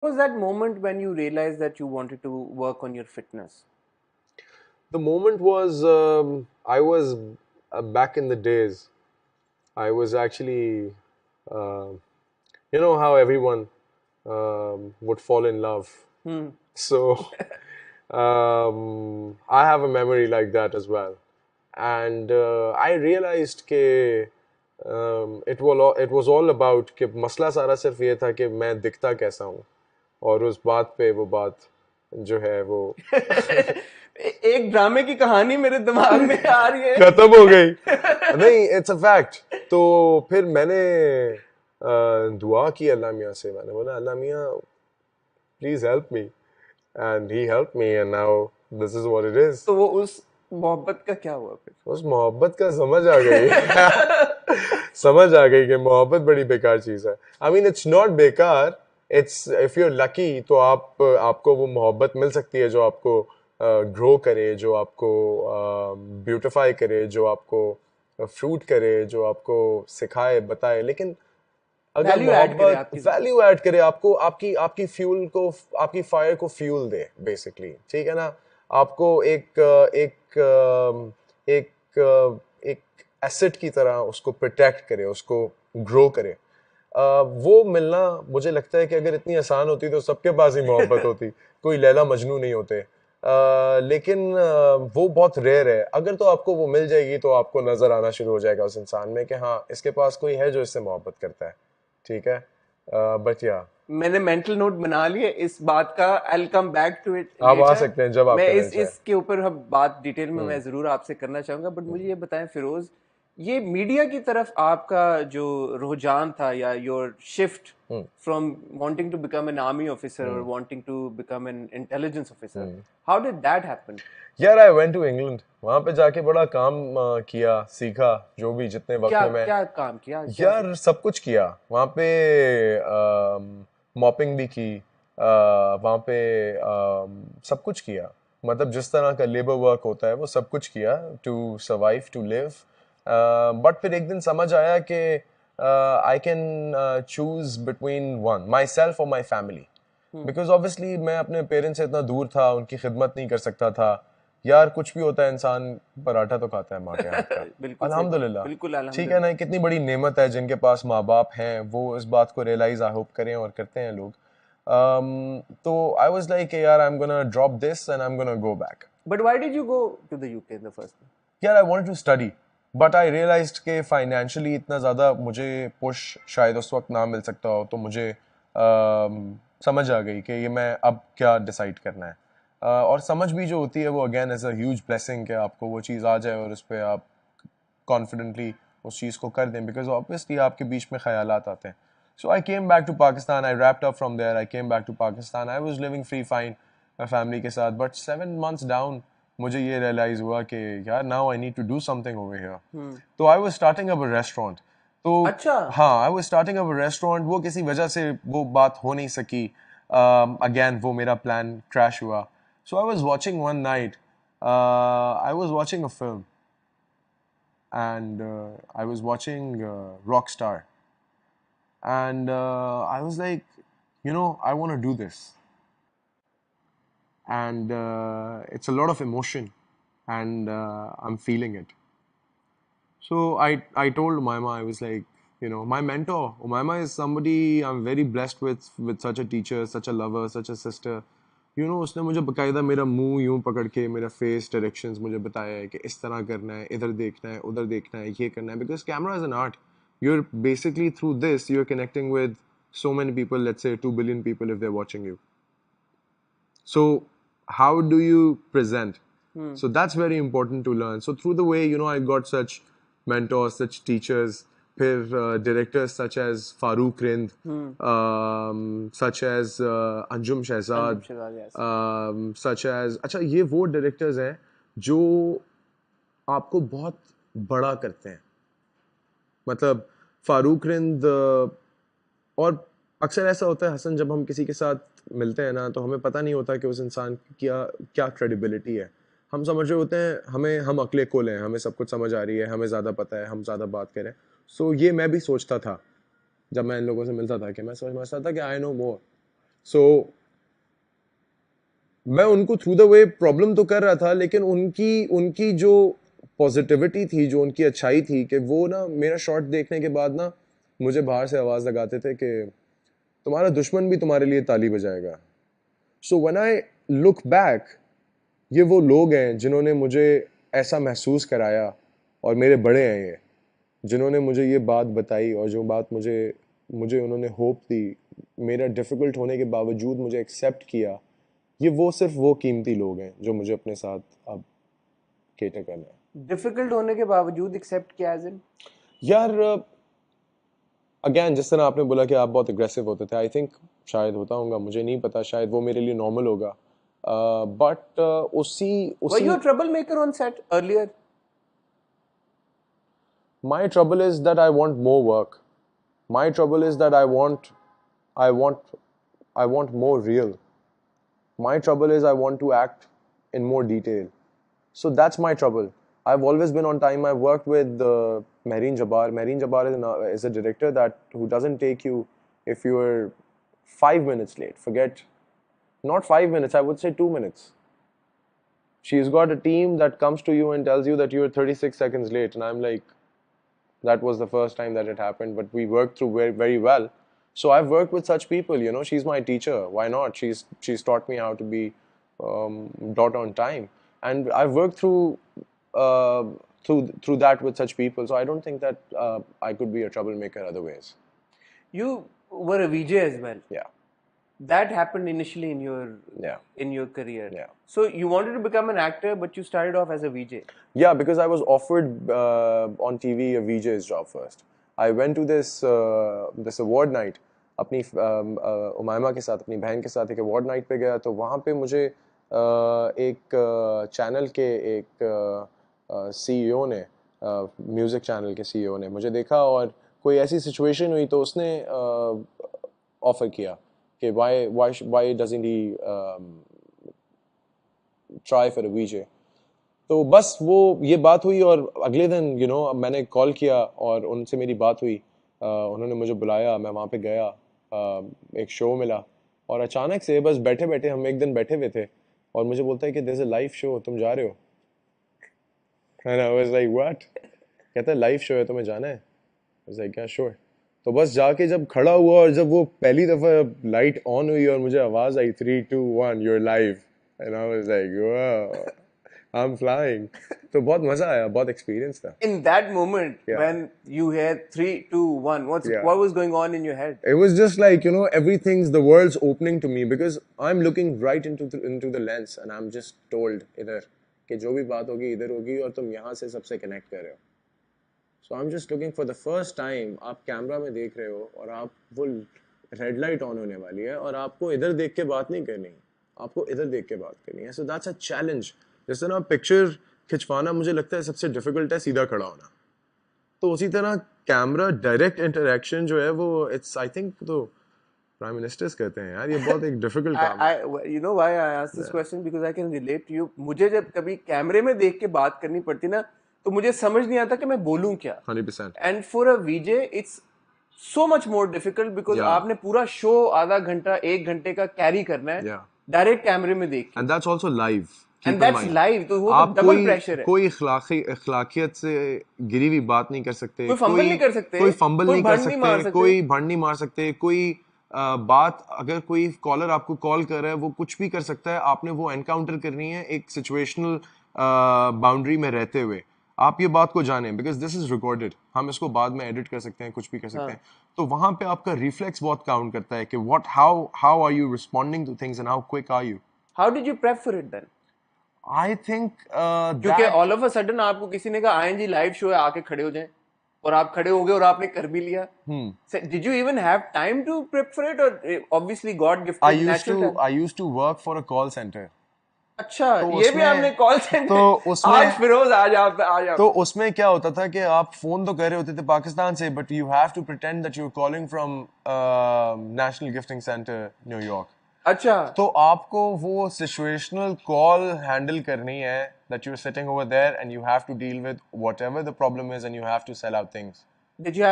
was that moment when you realized that you wanted to work on your fitness? The moment was I was back in the days. I was actually, uh, you know how everyone would fall in love. Hmm. So I have a memory like that as well, and I realized कि it was all about कि मसला सारा सिर्फ ये था कि मैं दिखता कैसा हूँ और उस बात पे वो बात जो है वो एक ड्रामे की कहानी मेरे दिमाग में आ रही है। खत्म हो गई। नहीं, इट्स अ फैक्ट। तो फिर मैंने दुआ की अल्लाह मियाँ से, मैंने बोला अल्लाह मियाँ please help me, and he help me and now this is what it is. तो वो उस मोहब्बत का क्या हुआ फिर? उस मोहब्बत का समझ आ गई समझ आ गई कि मोहब्बत बड़ी बेकार चीज है। आई मीन इट्स नॉट बेकार, it's if you are lucky तो आपको वो मोहब्बत मिल सकती है जो आपको ग्रो करे, जो आपको ब्यूटिफाई करे, जो आपको फ्रूट करे, जो आपको सिखाए बताए। लेकिन अगर वैल्यू ऐड करे मोहब्बत आपकी जिंदगी। वैल्यू ऐड करे, आपको आपकी आपकी फ्यूल को, आपकी फायर को फ्यूल दे बेसिकली, ठीक है ना, आपको एक एसेट की तरह उसको प्रोटेक्ट करे, उसको ग्रो करे, वो मिलना मुझे लगता है कि अगर इतनी आसान होती तो सबके पास ही मोहब्बत होती, कोई लैला मजनू नहीं होते। लेकिन वो बहुत रेयर है। अगर तो आपको वो मिल जाएगी तो आपको नजर आना शुरू हो जाएगा उस इंसान में कि हाँ इसके पास कोई है जो इससे मोहब्बत करता है, ठीक है। बट या मैंने मेंटल नोट बना लिया इस बात का। I will come back to it आप आ लेटर। सकते हैं जब आप मैं करना इस चाहें। इसके ऊपर हम बात डिटेल में हम्म। मैं जरूर आपसे करना चाहूंगा, बट मुझे ये बताएं फिरोज, ये मीडिया की तरफ आपका जो रुझान था या your shift hmm. From wanting to become an army officer और hmm. Wanting to become an intelligence officer, hmm. How did that happen? यार आई वेंट टू इंग्लैंड, वहां पे जाके बड़ा काम किया, सीखा जो भी जितने वक्त क्या में मैं। क्या काम किया, क्या यार सीखा? सब कुछ किया वहाँ पे। मॉपिंग भी की, वहाँ पे सब कुछ किया। मतलब जिस तरह का लेबर वर्क होता है वो सब कुछ किया to survive, to live. But फिर एक दिन समझ आया कि I can choose between one, myself और माई फैमिली। बिकॉज ऑब्वियसली मैं अपने पेरेंट्स से इतना दूर था, उनकी खिदमत नहीं कर सकता था। यार कुछ भी होता है, इंसान पराठा तो खाता है माँ के हाथ का। बिल्कुल सही बात, अल्हम्दुलिल्लाह। बिल्कुल ठीक है ना, अल्हम्दुलिल्लाह। कितनी बड़ी नेमत है जिनके पास माँ बाप हैं, वो इस बात को रियलाइज आई होप करें और करते हैं लोग। तो आई वाज लाइक यार I am gonna drop this and I am gonna go back. But why did you go to the UK in the first? यार I wanted to study, but I realised कि financially इतना ज़्यादा मुझे push शायद उस वक्त ना मिल सकता हो, तो मुझे समझ आ गई कि ये मैं अब क्या डिसाइड करना है। और समझ भी जो होती है वो again is a huge blessing कि आपको वो चीज़ आ जाए और उस पर आप कॉन्फिडेंटली उस चीज़ को कर दें, बिकॉज ऑब्वियसली आपके बीच में ख्यालात आते हैं। So I came back to Pakistan, I wrapped up from there, I came back to Pakistan, I was living free fine family के साथ। बट 7 months डाउन मुझे ये रियलाइज़ हुआ कि यार now I need to do something over here. तो I was starting up a restaurant. तो अच्छा। हाँ, I was starting up a restaurant. वो किसी वजह से वो बात हो नहीं सकी। अगेन वो मेरा प्लान क्रैश हुआ। So I was watching one night, I was watching a film, and I was watching Rockstar, and I was like, I want to do this, and it's a lot of emotion, and I'm feeling it. So I told Umaima, I was like, my mentor, Umaima is somebody I'm very blessed with such a teacher, such a lover, such a sister. उसने मुझे बकायदा मेरा मुंह यूं पकड़ के मेरा face directions मुझे बताया है कि इस तरह करना है, इधर देखना है, उधर देखना है, ये करना है, because camera is an art. you're basically through this you're connecting with so many people, let's say 2 billion people if they're watching you. So how do you present? So that's very important to learn. So through the way, I got such mentors, such teachers, फिर directors such as Farooq Rind, such as Anjum Anjum Shahzad, Shahzad, yes. such as, अच्छा ये वो directors हैं जो आपको बहुत बड़ा करते हैं। मतलब फारूक रिंद, और अक्सर ऐसा होता है हसन, जब हम किसी के साथ मिलते हैं ना तो हमें पता नहीं होता कि उस इंसान की क्या क्या क्रेडिबिलिटी है। हम समझ रहे होते हैं हम अकले कुल हैं, हमें सब कुछ समझ आ रही है, हमें ज़्यादा पता है, हम ज़्यादा बात करें। सो ये मैं भी सोचता था जब मैं इन लोगों से मिलता था, कि मैं समझता था कि आई नो मोर, So मैं उनको थ्रू द वे प्रॉब्लम तो कर रहा था, लेकिन उनकी उनकी जो पॉजिटिविटी थी, जो उनकी अच्छाई थी, कि वो ना मेरा शॉट देखने के बाद ना मुझे बाहर से आवाज़ लगाते थे कि तुम्हारा दुश्मन भी तुम्हारे लिए ताली बजाएगा. So when I look back, ये वो लोग हैं जिन्होंने मुझे ऐसा महसूस कराया, और मेरे बड़े हैं ये, जिन्होंने मुझे ये बात बताई, और जो बात मुझे मुझे उन्होंने होप दी, मेरा डिफ़िकल्ट होने के बावजूद मुझे एक्सेप्ट किया. ये वो सिर्फ वो कीमती लोग हैं जो मुझे अपने साथ अब केटर करना है. डिफिकल्ट होने के बावजूद एक्सेप्ट किया एज इन यार अगेन, जिस तरह आपने बोला कि आप बहुत अग्रेसिव होते थे, आई थिंक शायद होता होगा, मुझे नहीं पता, शायद वो मेरे लिए नॉर्मल होगा. बट उसी वर यू उसी a trouble maker on set earlier my trouble is that I want more work. My trouble is that I want I want more real. My trouble is I want to act in more detail. So that's my trouble. I've always been on time. I've worked with Mehreen Jabbar. Mehreen Jabbar is a director who doesn't take you if you're 5 minutes late. Forget, not 5 minutes, I would say 2 minutes. She's got a team that comes to you and tells you that you're 36 seconds late. And I'm like, that was the first time that it happened, but we worked through very, very well. So I've worked with such people. She's my teacher. Why not? She's taught me how to be dot on time, and I've worked uh, through that with such people. So I don't think that I could be a troublemaker other ways. you were a VJ as well. Yeah, That happened initially yeah, in your career. yeah. So you wanted to become an actor, but you started off as a VJ. Yeah, because I was offered on TV a VJ's job first. I went to this award night. अपनी उमायमा के साथ, अपनी बहन के साथ एक award night पे गया, तो वहाँ पे मुझे एक चैनल के एक CEO ने, म्यूज़िक चैनल के CEO ने मुझे देखा, और कोई ऐसी सिचुएशन हुई तो उसने ऑफ़र किया कि why doesn't he try for a VJ. तो बस वो ये बात हुई, और अगले दिन मैंने कॉल किया और उनसे मेरी बात हुई. उन्होंने मुझे बुलाया, मैं वहाँ पे गया, एक शो मिला, और अचानक से बस बैठे बैठे, हम एक दिन बैठे हुए थे, और मुझे बोलता है कि there is a live show, तुम जा रहे हो? And I was like what? कहता है लाइव शो है, तुम्हें जाना है? I was like yeah sure. तो बस जाके जब खड़ा हुआ, और जब वो पहली दफ़ा लाइट ऑन हुई और मुझे आवाज़ आई 3, 2, 1 you're live, and I was like wow, I'm flying. तो बहुत मजा आया, बहुत एक्सपीरियंस था. In that moment, Yeah. when you heard 3, 2, 1, Yeah. what was going on in your head? It was just like, everything's, the world's opening to me, because I'm looking right into the lens, and I'm just told इधर कि जो भी बात होगी इधर होगी, और तुम यहाँ से सबसे कनेक्ट कर रहे हो. So I'm just looking for the first time, आप कैमरा में देख रहे हो, और आप वो रेड लाइट ऑन होने वाली है, और आपको इधर देख के बात नहीं करनी, आपको इधर देख के बात करनी है. So that's a challenge. जिस तरह पिक्चर खिंचवाना मुझे लगता है सबसे डिफिकल्ट है सीधा खड़ा होना, तो उसी तरह कैमरा डायरेक्ट इंटरेक्शन जो है वो इट्स, आई थिंक, तो प्राइम मिनिस्टर्स कहते हैं यार, ये बहुत एक डिफिकल्ट काम है. You know why I asked this question? Because I can relate to you. मुझे जब कभी कैमरे में देख के बात करनी पड़ती ना, तो मुझे समझ नहीं आता कि मैं बोलूं क्या. 100%. And for a VJ, it's so much more difficult because Yeah. आपने पूरा शो आधा घंटा 1 घंटे का कैरी करना है Yeah. डायरेक्ट कैमरे में देख के. And that's also live. And that's live, तो वो तो डबल प्रेशर है. कोई इखलाकियत से गिरी हुई बात नहीं कर सकते, कोई फंबल नहीं कर सकते, कोई फंबल कोई नहीं कर भंड नहीं सकते, मार सकते. कोई भंड नहीं मार सकते, कोई बात, अगर कोई कॉलर आपको कॉल कर रहा है, वो कुछ भी कर सकता है. आपने वो एनकाउंटर करनी है एक सिचुएशनल बाउंड्री में रहते हुए. आप ये बात को जानें, बिकॉज दिस इज रिकॉर्डेड, हम इसको बाद में एडिट कर सकते हैं, कुछ भी कर सकते हैं. तो वहां पे आपका रिफ्लेक्स बहुत काउंट करता है कि how are you responding to things and how quick are you. How did you prep for it then? I think क्योंकि ऑल ऑफ अ सडन आपको किसी ने कहा आए जी लाइव शो है, आके खड़े हो जाएं, और आप खड़े हो गए और आपने कर भी लिया. Did you even have time to prep for it, or obviously God gifted natural time? I used to work for a call center. अच्छा, तो ये भी उसमें- आपने कॉल सेंटर. तो उसमें- आज फिरोज आज आप तो उसमें क्या होता था कि आप फोन तो कर रहे होते थे पाकिस्तान से, but you have to pretend that you are calling from national gifting centre New York. अच्छा, तो आपको वो सिचुएशनल कॉल हैंडल करनी है, that you are sitting over there and you have to deal with whatever the problem is, and you have to sell out things. did you